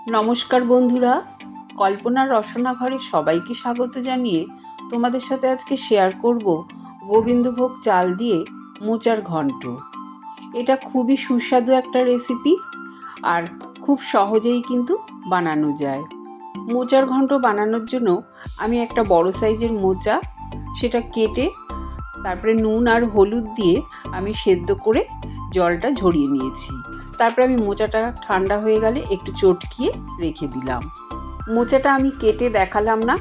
নমস্কার বন্ধুরা, কল্পনার রসনা ঘরে সবাইকে স্বাগত জানিয়ে তোমাদের সাথে আজকে শেয়ার করব গোবিন্দভোগ চাল দিয়ে মোচার ঘন্ট। এটা খুবই সুস্বাদু একটা রেসিপি আর খুব সহজেই কিন্তু বানানো যায়। মোচার ঘন্ট বানানোর জন্য আমি একটা বড় সাইজের মোচা সেটা কেটে তারপরে নুন আর হলুদ দিয়ে আমি সেদ্ধ করে জলটা ঝরিয়ে নিয়েছি। তারপরে আমি মোচাটা ঠান্ডা হয়ে গেলে একটু চটকিয়ে রেখে দিলাম। মোচাটা আমি কেটে দেখালাম না,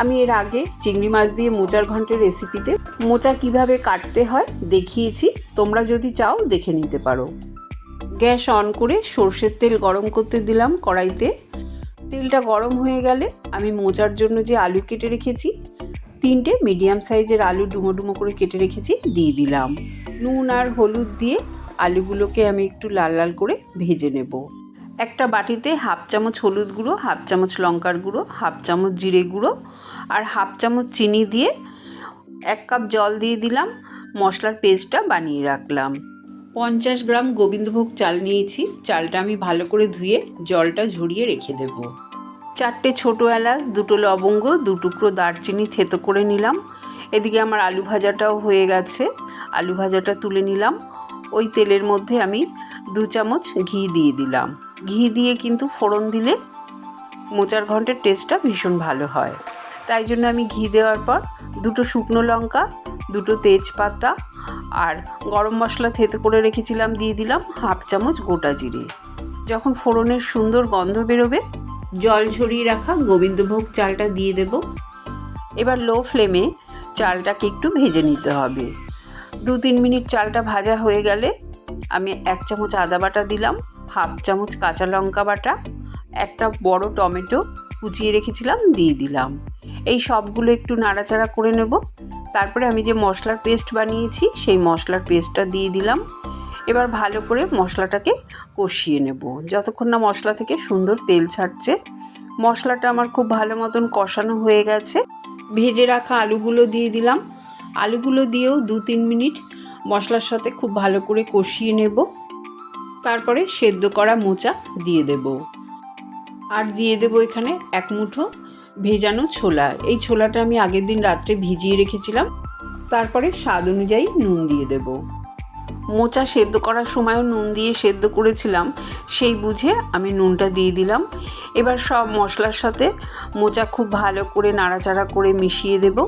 আমি এর আগে চিংড়ি মাছ দিয়ে মোচার ঘন্টের রেসিপিতে মোচা কিভাবে কাটতে হয় দেখিয়েছি, তোমরা যদি চাও দেখে নিতে পারো। গ্যাস অন করে সর্ষের তেল গরম করতে দিলাম কড়াইতে। তেলটা গরম হয়ে গেলে আমি মোচার জন্য যে আলু কেটে রেখেছি, 3টে মিডিয়াম সাইজের আলু ডুমো ডুমো করে কেটে রেখেছি দিয়ে দিলাম। নুন আর হলুদ দিয়ে আলুগুলোকে আমি একটু লাল লাল করে ভেজে নেব। একটা বাটিতে হাফ চামচ হলুদ গুঁড়ো, হাফ চামচ লঙ্কার গুঁড়ো, হাফ চামচ জিরে গুঁড়ো আর হাফ চামচ চিনি দিয়ে 1 কাপ জল দিয়ে দিলাম। মশলার পেস্টটা বানিয়ে রাখলাম। 50 গ্রাম গোবিন্দভোগ চাল নিয়েছি। চালটা আমি ভালো করে ধুয়ে জলটা ঝরিয়ে রেখে দেব। 4টে ছোটো এলাচ, 2টো লবঙ্গ, 2 টুকরো দারচিনি থেতো করে নিলাম। এদিকে আমার আলু ভাজাটাও হয়ে গেছে, আলু ভাজাটা তুলে নিলাম। ওই তেলের মধ্যে আমি 2 চামচ ঘি দিয়ে দিলাম। ঘি দিয়ে কিন্তু ফোড়ন দিলে মোচার ঘন্টের টেস্টটা ভীষণ ভালো হয়, তাই জন্য আমি ঘি দেওয়ার পর 2টো শুকনো লঙ্কা, 2টো তেজপাতা আর গরম মশলা থেতো করে রেখেছিলাম দিয়ে দিলাম, হাফ চামচ গোটা জিরে। যখন ফোড়নের সুন্দর গন্ধ বেরোবে, জল ঝরিয়ে রাখা গোবিন্দভোগ চালটা দিয়ে দেব। এবার লো ফ্লেমে চালটাকে একটু ভেজে নিতে হবে। 2-3 মিনিট চালটা ভাজা হয়ে গেলে আমি 1 চামচ আদা বাটা দিলাম, হাফ চামচ কাঁচা লঙ্কা বাটা, একটা বড় টমেটো কুচিয়ে রেখেছিলাম দিয়ে দিলাম। এই সবগুলো একটু নাড়াচাড়া করে নেব। তারপরে আমি যে মশলার পেস্ট বানিয়েছি সেই মশলার পেস্টটা দিয়ে দিলাম। এবার ভালো করে মশলাটাকে কষিয়ে নেব যতক্ষণ না মশলা থেকে সুন্দর তেল ছাড়ছে। মশলাটা আমার খুব ভালো মতন কষানো হয়ে গেছে। ভেজে রাখা আলুগুলো দিয়ে দিলাম। আলুগুলো দিয়েও 2-3 মিনিট মশলার সাথে খুব ভালো করে কষিয়ে নেব। তারপরে সেদ্ধ করা মোচা দিয়ে দেব আর দিয়ে দেব এখানে 1 মুঠো ভেজানো ছোলা। এই ছোলাটা আমি আগের দিন রাত্রে ভিজিয়ে রেখেছিলাম। তারপরে স্বাদ অনুযায়ী নুন দিয়ে দেব। মোচা সেদ্ধ করার সময়ও নুন দিয়ে সেদ্ধ করেছিলাম, সেই বুঝে আমি নুনটা দিয়ে দিলাম। এবার সব মশলার সাথে মোচা খুব ভালো করে নাড়াচাড়া করে মিশিয়ে দেব।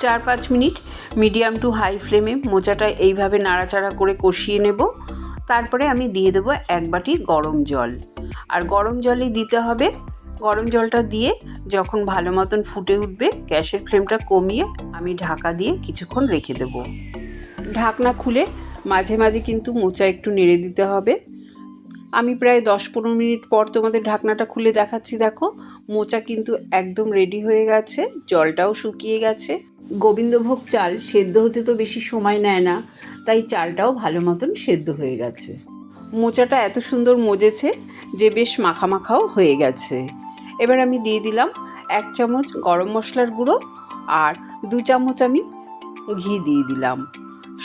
4-5 মিনিট মিডিয়াম টু হাই ফ্লেমে মোচাটা এইভাবে নাড়াচাড়া করে কষিয়ে নেব। তারপরে আমি দিয়ে দেব 1 বাটি গরম জল, আর গরম জলই দিতে হবে। গরম জলটা দিয়ে যখন ভালো মতন ফুটে উঠবে, গ্যাসের ফ্লেমটা কমিয়ে আমি ঢাকা দিয়ে কিছুক্ষণ রেখে দেব। ঢাকনা খুলে মাঝে মাঝে কিন্তু মোচা একটু নেড়ে দিতে হবে। আমি প্রায় 10-15 মিনিট পর তোমাদের ঢাকনাটা খুলে দেখাচ্ছি। দেখো, মোচা কিন্তু একদম রেডি হয়ে গেছে, জলটাও শুকিয়ে গেছে। গোবিন্দভোগ চাল সেদ্ধ হতে তো বেশি সময় নেয় না, তাই চালটাও ভালো মতন সেদ্ধ হয়ে গেছে। মোচাটা এত সুন্দর মজেছে যে বেশ মাখা মাখাও হয়ে গেছে। এবার আমি দিয়ে দিলাম 1 চামচ গরম মশলার গুঁড়ো আর 2 চামচ আমি ঘি দিয়ে দিলাম।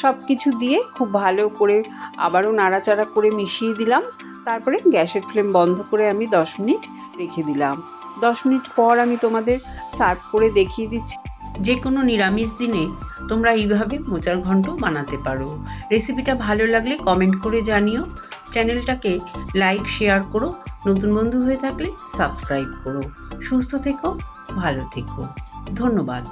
সব কিছু দিয়ে খুব ভালো করে আবারও নাড়াচাড়া করে মিশিয়ে দিলাম। তারপরে গ্যাসের ফ্লেম বন্ধ করে আমি 10 মিনিট রেখে দিলাম। 10 মিনিট পর আমি তোমাদের সার্ভ করে দেখিয়ে দিচ্ছি। যে কোনো নিরামিষ দিনে তোমরা এইভাবে মোচার ঘন্ট বানাতে পারো। রেসিপিটা ভালো লাগলে কমেন্ট করে জানিও। চ্যানেলটাকে লাইক শেয়ার করো, নতুন বন্ধু হয়ে থাকলে সাবস্ক্রাইব করো। সুস্থ থেকো, ভালো থেকো, ধন্যবাদ।